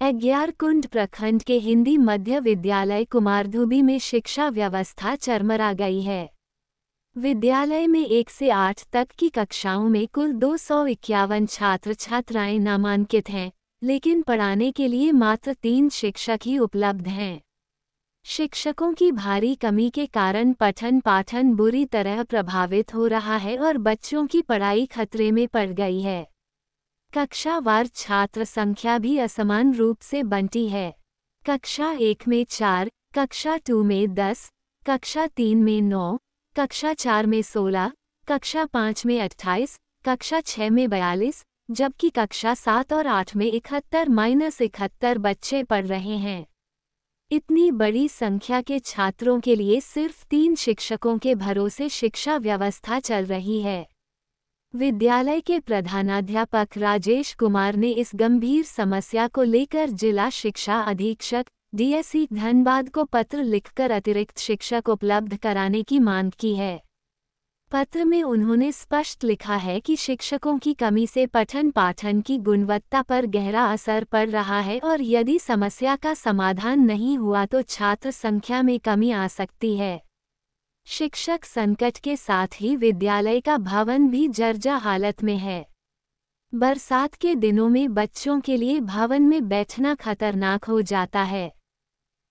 अग्यारकुंड प्रखंड के हिंदी मध्य विद्यालय कुमारधुबी में शिक्षा व्यवस्था चरमरा गई है। विद्यालय में 1 से 8 तक की कक्षाओं में कुल 251 छात्र छात्राएं नामांकित हैं, लेकिन पढ़ाने के लिए मात्र 3 शिक्षक ही उपलब्ध हैं। शिक्षकों की भारी कमी के कारण पठन पाठन बुरी तरह प्रभावित हो रहा है और बच्चों की पढ़ाई खतरे में पड़ गई है। कक्षावार छात्र संख्या भी असमान रूप से बंटी है। कक्षा 1 में 4, कक्षा 2 में 10, कक्षा 3 में 9, कक्षा 4 में 16, कक्षा 5 में 28, कक्षा 6 में 42, जबकि कक्षा 7 और 8 में 71-71 बच्चे पढ़ रहे हैं। इतनी बड़ी संख्या के छात्रों के लिए सिर्फ 3 शिक्षकों के भरोसे शिक्षा व्यवस्था चल रही है। विद्यालय के प्रधानाध्यापक राजेश कुमार ने इस गंभीर समस्या को लेकर जिला शिक्षा अधीक्षक डीएसई धनबाद को पत्र लिखकर अतिरिक्त शिक्षक उपलब्ध कराने की मांग की है। पत्र में उन्होंने स्पष्ट लिखा है कि शिक्षकों की कमी से पठन पाठन की गुणवत्ता पर गहरा असर पड़ रहा है और यदि समस्या का समाधान नहीं हुआ तो छात्र संख्या में कमी आ सकती है। शिक्षक संकट के साथ ही विद्यालय का भवन भी जर्जर हालत में है। बरसात के दिनों में बच्चों के लिए भवन में बैठना खतरनाक हो जाता है।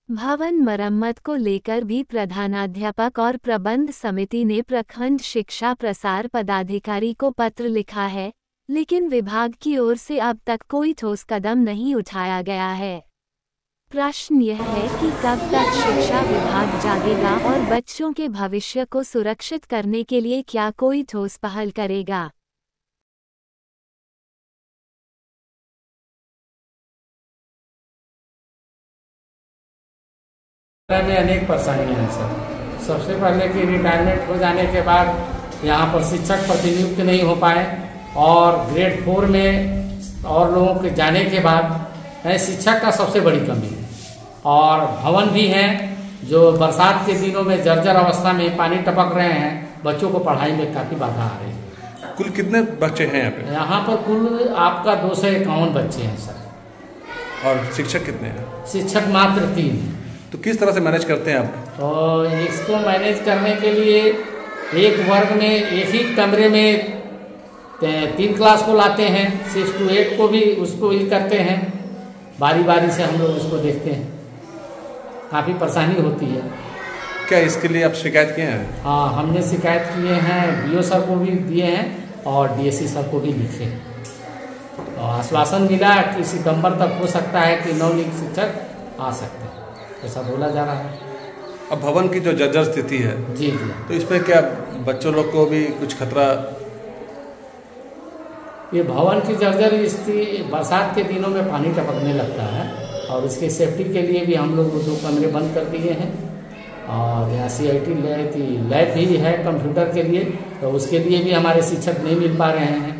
भवन मरम्मत को लेकर भी प्रधानाध्यापक और प्रबंध समिति ने प्रखंड शिक्षा प्रसार पदाधिकारी को पत्र लिखा है, लेकिन विभाग की ओर से अब तक कोई ठोस कदम नहीं उठाया गया है। प्रश्न यह है कि कब तक शिक्षा विभाग जागेगा और बच्चों के भविष्य को सुरक्षित करने के लिए क्या कोई ठोस पहल करेगा। में अनेक परेशानियां हैं सर। सबसे पहले कि रिटायरमेंट हो जाने के बाद यहाँ पर शिक्षक प्रतिनियुक्त नहीं हो पाए और ग्रेड 4 में और लोगों के जाने के बाद शिक्षक का सबसे बड़ी कमी है। और भवन भी हैं जो बरसात के दिनों में जर्जर अवस्था में पानी टपक रहे हैं, बच्चों को पढ़ाई में काफ़ी बाधा आ रही है। कुल कितने बच्चे हैं यहाँ पे? यहाँ पर कुल आपका 251 बच्चे हैं सर। और शिक्षक कितने हैं? शिक्षक मात्र 3। तो किस तरह से मैनेज करते हैं आप? तो इसको मैनेज करने के लिए एक वर्ग में एक ही कमरे में 3 क्लास को लाते हैं, 6 to 8 को भी उसको ही करते हैं, बारी बारी से हम लोग उसको देखते हैं। काफ़ी परेशानी होती है। क्या इसके लिए आप शिकायत किए हैं? हाँ, हमने शिकायत किए हैं, बीओ सर को भी दिए हैं और डीएसई सर को भी लिखे हैं। और आश्वासन मिला कि सितंबर तक हो सकता है कि नवनियुक्त शिक्षक आ सकते हैं, ऐसा बोला जा रहा है। अब भवन की जो जर्जर स्थिति है जी, तो इसमें क्या बच्चों लोग को भी कुछ खतरा? ये भवन की जर्जर स्थिति बरसात के दिनों में पानी टपकने लगता है और इसके सेफ्टी के लिए भी हम लोग 2 कमरे बंद कर दिए हैं। और यहाँ CIT लैब भी है कंप्यूटर के लिए, तो उसके लिए भी हमारे शिक्षक नहीं मिल पा रहे हैं।